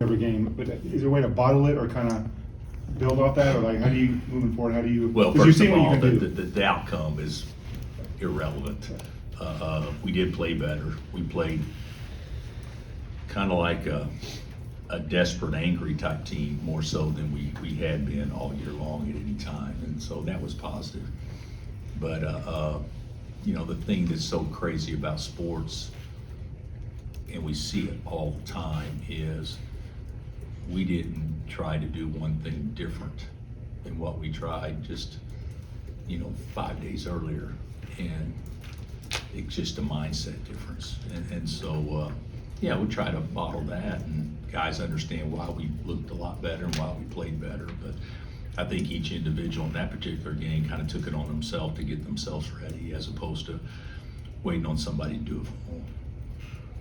every game, but is there a way to bottle it or kind of build off that, or like how do you moving forward? How do you? Well, 'cause you've first of seen what you all, can do. the outcome is irrelevant. We did play better. We played kind of like a desperate, angry type team, more so than we had been all year long at any time, and so that was positive. But you know, the thing that's so crazy about sports, and we see it all the time, is we didn't try to do one thing different than what we tried just, you know, 5 days earlier, and it's just a mindset difference. And so, yeah, we try to bottle that, and guys understand why we looked a lot better and why we played better. But I think each individual in that particular game kind of took it on themselves to get themselves ready, as opposed to waiting on somebody to do it for them.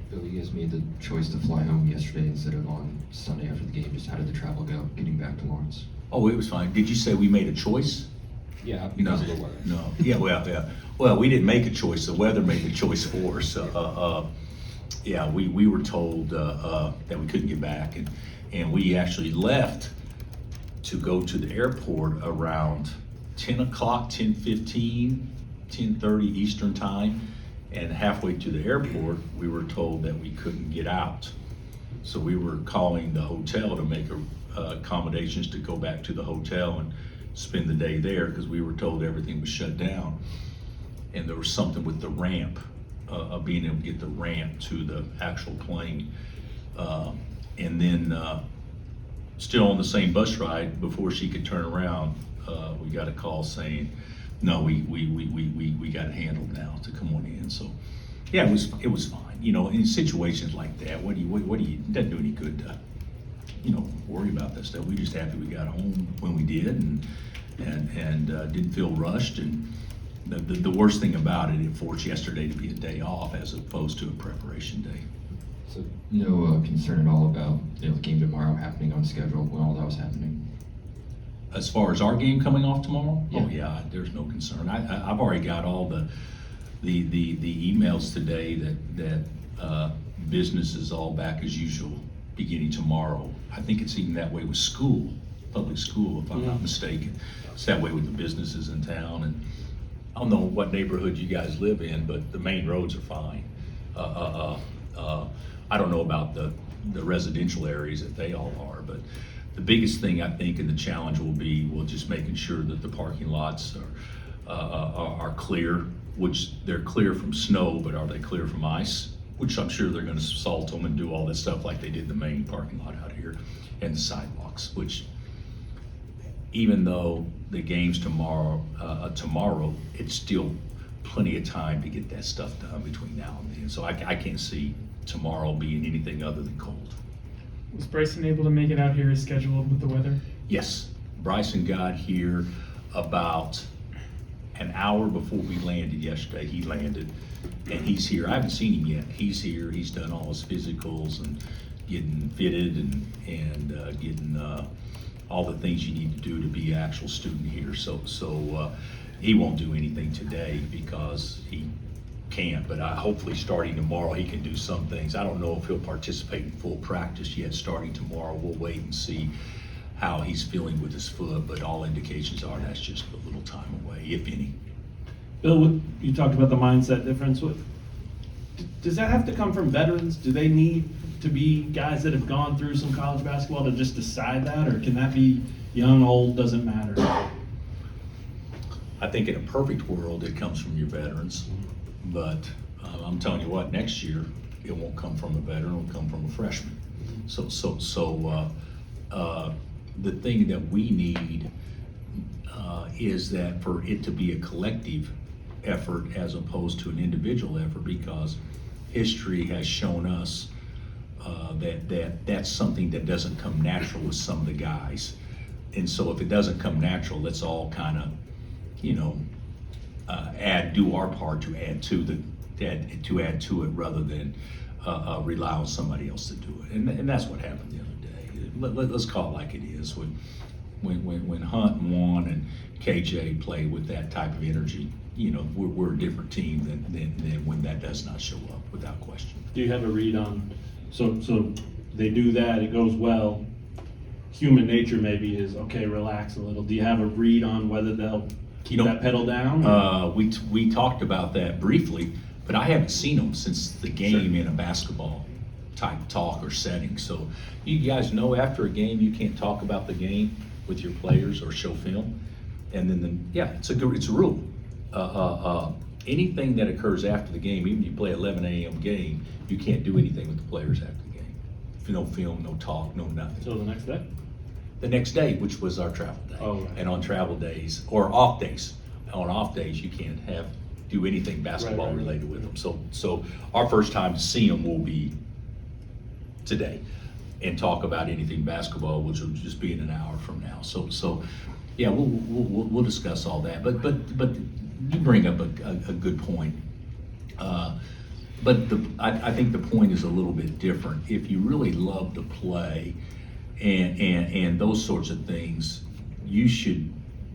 Bill, you guys made the choice to fly home yesterday instead of on Sunday after the game. Just how did the travel go getting back to Lawrence? Oh, it was fine. Did you say we made a choice? Yeah, because of the weather. No. Yeah, yeah. Well, we didn't make a choice. The weather made the choice for us. Yeah, we were told that we couldn't get back, and we actually left to go to the airport around 10 o'clock, 10:15, 10:30 Eastern time. And halfway to the airport, we were told that we couldn't get out. So we were calling the hotel to make accommodations to go back to the hotel and spend the day there, because we were told everything was shut down. And there was something with the ramp, being able to get the ramp to the actual plane. And then still on the same bus ride, before she could turn around, we got a call saying, no, we got it handled now to come on in. So yeah, it was fine. You know, in situations like that, it doesn't do any good to, you know, worry about that stuff. We just happy we got home when we did, and didn't feel rushed. And the worst thing about it forced yesterday to be a day off as opposed to a preparation day. So no concern at all about the game tomorrow happening on schedule when all that was happening? As far as our game coming off tomorrow, Yeah. oh yeah, there's no concern. I've already got all the emails today that business is all back as usual beginning tomorrow. I think it's even that way with school, public school, if I'm not mistaken. It's that way with the businesses in town. And I don't know what neighborhood you guys live in, but the main roads are fine. I don't know about the residential areas that they all are, but the biggest thing I think and the challenge will be, just making sure that the parking lots are clear, which they're clear from snow, but are they clear from ice? Which I'm sure they're gonna salt them and do all this stuff like they did the main parking lot out here, and the sidewalks, which even though the game's tomorrow, it's still plenty of time to get that stuff done between now and then. So I can't see tomorrow being anything other than cold. Was Bryson able to make it out here as scheduled with the weather? Yes, Bryson got here about an hour before we landed yesterday. He landed, and he's here. I haven't seen him yet. He's here. He's done all his physicals and getting fitted and getting all the things you need to do to be an actual student here. So he won't do anything today because he can't, but hopefully starting tomorrow he can do some things. I don't know if he'll participate in full practice yet starting tomorrow. We'll wait and see how he's feeling with his foot, but all indications are that's just a little time away, if any. Bill, you talked about the mindset difference. Does that have to come from veterans? Do they need to be guys that have gone through some college basketball to just decide that, or can that be young, old, doesn't matter? I think in a perfect world it comes from your veterans, but I'm telling you what, next year it won't come from a veteran, it'll come from a freshman. So the thing that we need is that for it to be a collective effort as opposed to an individual effort, because history has shown us that's something that doesn't come natural with some of the guys. And so if it doesn't come natural, let's all kind of, do our part to add to it rather than rely on somebody else to do it. And that's what happened the other day. Let's call it like it is. When Hunt and Juan and KJ play with that type of energy, we're a different team than when that does not show up, without question. Do you have a read on, so they do that, it goes well, human nature maybe is, okay, relax a little. Do you have a read on whether they'll keep that pedal down? We talked about that briefly, but I haven't seen them since the game in a basketball type talk or setting. So you guys know after a game, you can't talk about the game with your players or show film. And then, yeah, it's a rule. Anything that occurs after the game, even if you play 11 a.m. game, you can't do anything with the players after the game. No film, no talk, no nothing. Till the next day? The next day, which was our travel day. Oh, right. And on travel days, or off days, you can't do anything basketball Right. related with them. So our first time to see them will be today and talk about anything basketball, which will just be in an hour from now. So yeah, we'll discuss all that. But you bring up a good point. But I think the point is a little bit different. If you really love to play and those sorts of things, you should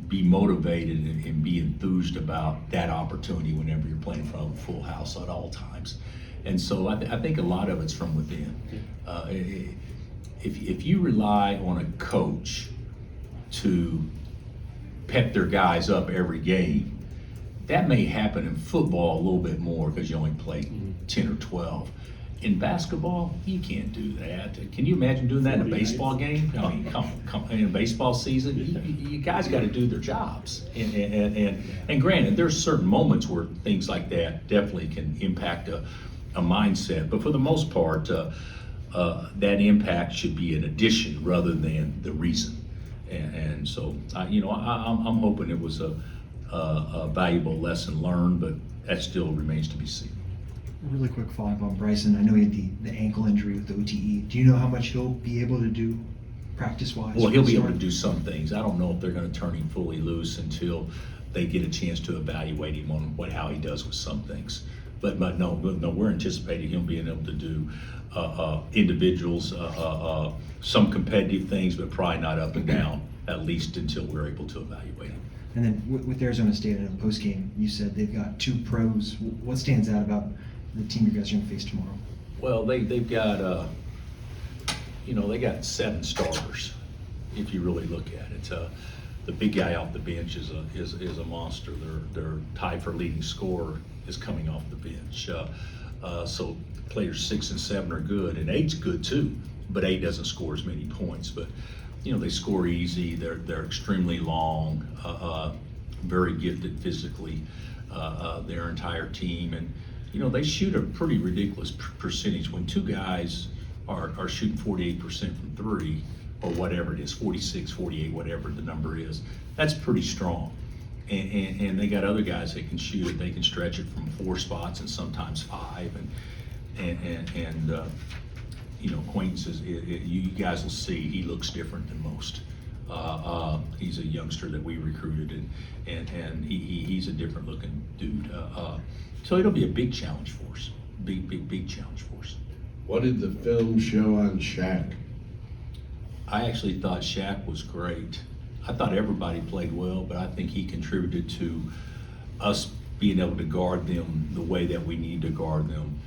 be motivated and be enthused about that opportunity whenever you're playing in front of a full house at all times. And so I think a lot of it's from within. If you rely on a coach to pep their guys up every game, that may happen in football a little bit more because you only play 10 or 12. In basketball, you can't do that. Can you imagine doing that in a baseball game? I mean, come in a baseball season, you guys got to do their jobs. And granted, there's certain moments where things like that definitely can impact a mindset. But for the most part, that impact should be an addition rather than the reason. And so, I'm hoping it was a valuable lesson learned, but that still remains to be seen. Really quick follow-up on Bryson. I know he had the ankle injury with the OTE. Do you know how much he'll be able to do practice-wise? Well, he'll be able to do some things. I don't know if they're going to turn him fully loose until they get a chance to evaluate him on how he does with some things. But no, we're anticipating him being able to do individuals, some competitive things, but probably not up and down, at least until we're able to evaluate him. And then with Arizona State in a post-game, you said they've got 2 pros. What stands out about the team you guys are going to face tomorrow? Well, they've got they got 7 starters. If you really look at it, the big guy off the bench is a monster. Their tie for leading scorer is coming off the bench. So players 6 and 7 are good, and 8's good too. But 8 doesn't score as many points. But they score easy. They're extremely long, very gifted physically. Their entire team, and they shoot a pretty ridiculous percentage. When 2 guys are shooting 48% from 3, or whatever it is, 46, 48, whatever the number is, that's pretty strong. And they got other guys that can shoot it. They can stretch it from 4 spots and sometimes 5. And acquaintances, you guys will see he looks different than most. He's a youngster that we recruited, and he's a different looking dude. So it'll be a big challenge for us. Big challenge for us. What did the film show on Shaq? I actually thought Shaq was great. I thought everybody played well, but I think he contributed to us being able to guard them the way that we need to guard them.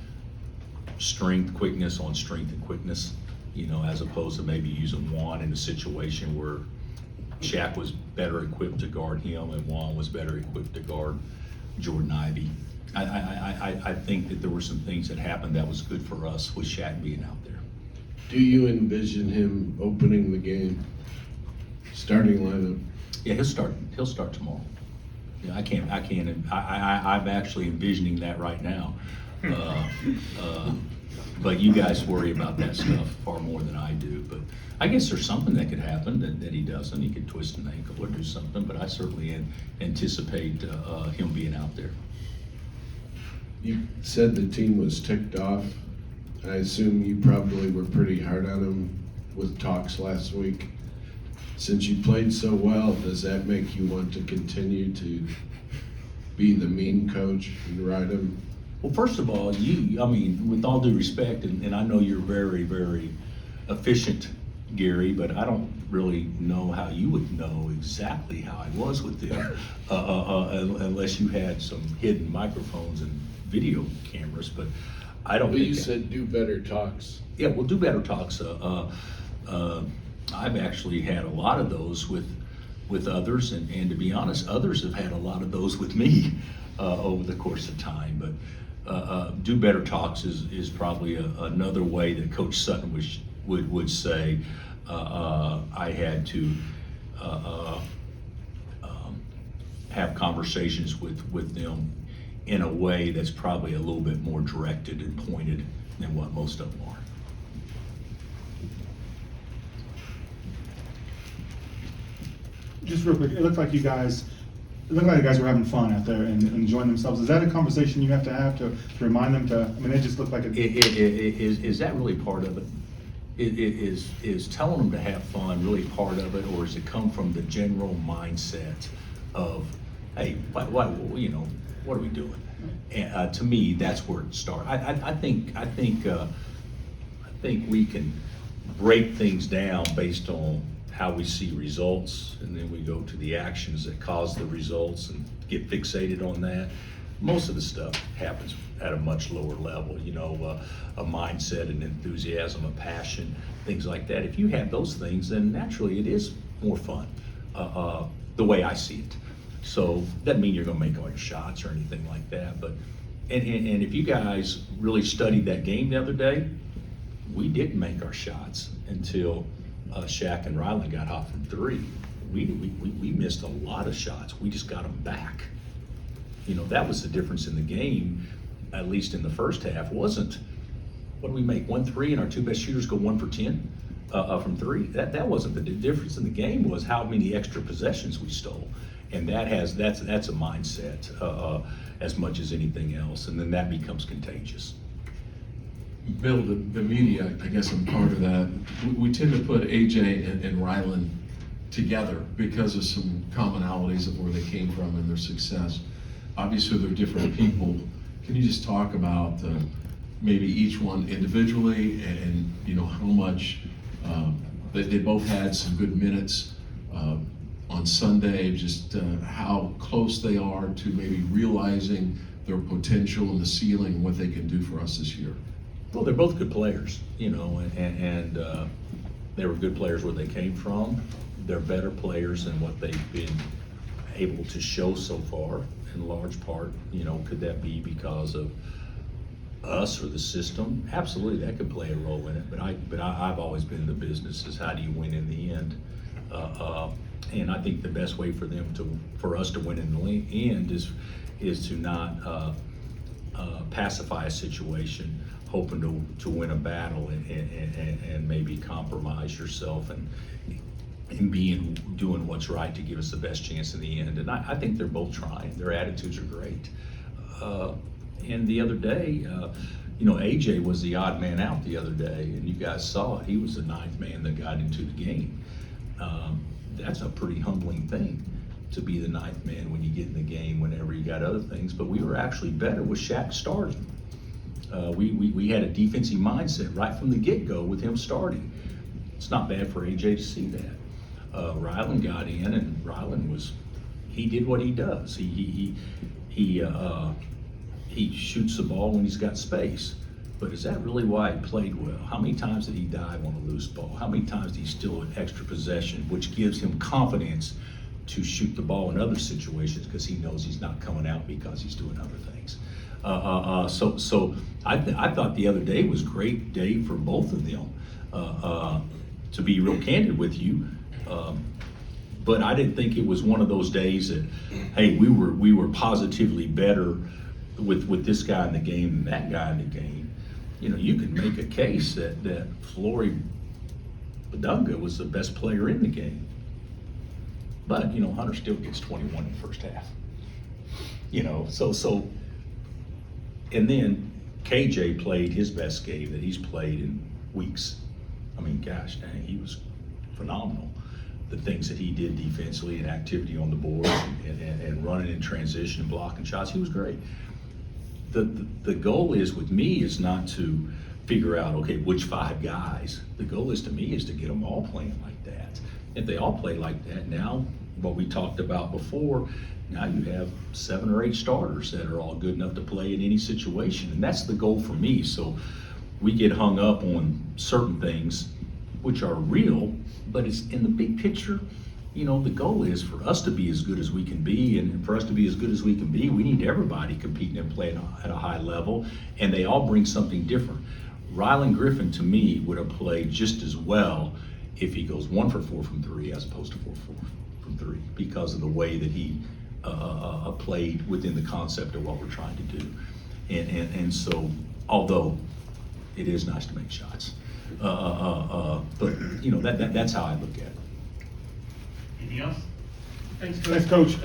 Strength, quickness on strength and quickness, as opposed to maybe using Juan in a situation where Shaq was better equipped to guard him and Juan was better equipped to guard Jordan Ivey. I think that there were some things that happened that was good for us with Shaq being out there. Do you envision him opening the game, starting lineup? Yeah, he'll start tomorrow. Yeah, I'm actually envisioning that right now. But you guys worry about that stuff far more than I do. But I guess there's something that could happen that he doesn't. He could twist an ankle or do something, but I certainly anticipate him being out there. You said the team was ticked off. I assume you probably were pretty hard on him with talks last week. Since you played so well, does that make you want to continue to be the mean coach and ride him? Well, first of all, with all due respect, and I know you're very, very efficient, Gary, but I don't really know how you would know exactly how I was with them unless you had some hidden microphones and video cameras. But I don't Well, think. you said do better talks. Yeah, we'll do better talks. I've actually had a lot of those with others, and to be honest, others have had a lot of those with me over the course of time. But do better talks is probably another way that Coach Sutton would say I had to have conversations with them in a way that's probably a little bit more directed and pointed than what most of them are. Just real quick, it looked like the guys were having fun out there and enjoying themselves. Is that a conversation you have to remind them to, I mean, it just looked like Is that really part of it? Is telling them to have fun really part of it, or does it come from the general mindset of, hey, why you know, what are we doing? And to me, that's where it starts. I think we can break things down based on how we see results, and then we go to the actions that cause the results and get fixated on that. Most of the stuff happens at a much lower level, you know, a mindset, an enthusiasm, a passion, things like that. If you have those things, then naturally it is more fun, the way I see it. So doesn't mean you're gonna make all your shots or anything like that, but, and if you guys really studied that game the other day, we didn't make our shots until Shaq and Ryland got hot from three. We missed a lot of shots. We just got them back. You know, that was the difference in the game, at least in the first half, wasn't, what did we make, 1-3 and our two best shooters go 1 for 10 from three? That wasn't the difference in the game, was how many extra possessions we stole. And that's a mindset as much as anything else, and then that becomes contagious. Bill, the media, I guess I'm part of that. We tend to put AJ and Ryland together because of some commonalities of where they came from and their success. Obviously, they're different people. Can you just talk about maybe each one individually and you know how much they both had some good minutes on Sunday, just how close they are to maybe realizing their potential and the ceiling and what they can do for us this year? Well, they're both good players, you know, and they were good players where they came from. They're better players than what they've been able to show so far, in large part. You know, could that be because of us or the system? Absolutely, that could play a role in it. But I've always been in the business is how do you win in the end? And I think the best way for us to win in the end is to not pacify a situation, hoping to win a battle and maybe compromise yourself and doing what's right to give us the best chance in the end. And I think they're both trying. Their attitudes are great. And the other day, you know, AJ was the odd man out the other day, and you guys saw it. He was the ninth man that got into the game. That's a pretty humbling thing, to be the ninth man when you get in the game whenever you got other things. But we were actually better with Shaq starting. We had a defensive mindset right from the get-go with him starting. It's not bad for AJ to see that. Ryland got in, and Ryland he did what he does. He shoots the ball when he's got space. But is that really why he played well? How many times did he dive on a loose ball? How many times did he steal an extra possession, which gives him confidence to shoot the ball in other situations because he knows he's not coming out because he's doing other things. So I thought the other day was a great day for both of them. To be real candid with you, but I didn't think it was one of those days that, hey, we were positively better with this guy in the game than that guy in the game. You know, you can make a case that Flory Badunga was the best player in the game. But, you know, Hunter still gets 21 in the first half. You know, so and then KJ played his best game that he's played in weeks. I mean, gosh dang, he was phenomenal. The things that he did defensively and activity on the board and running in transition and blocking shots, he was great. The goal is with me is not to figure out, okay, which 5 guys. The goal is, to me, is to get them all playing like that. If they all play like that, now, what we talked about before, now you have 7 or 8 starters that are all good enough to play in any situation. And that's the goal for me. So we get hung up on certain things, which are real, but it's in the big picture. You know, the goal is for us to be as good as we can be, and for us to be as good as we can be, we need everybody competing and playing at a high level, and they all bring something different. Rylan Griffin, to me, would have played just as well if he goes 1 for 4 from 3 as opposed to 4 for 4 from 3, because of the way that he played within the concept of what we're trying to do. And so, although it is nice to make shots, but you know, that's how I look at it. Anything else? Thanks, Thanks, Coach.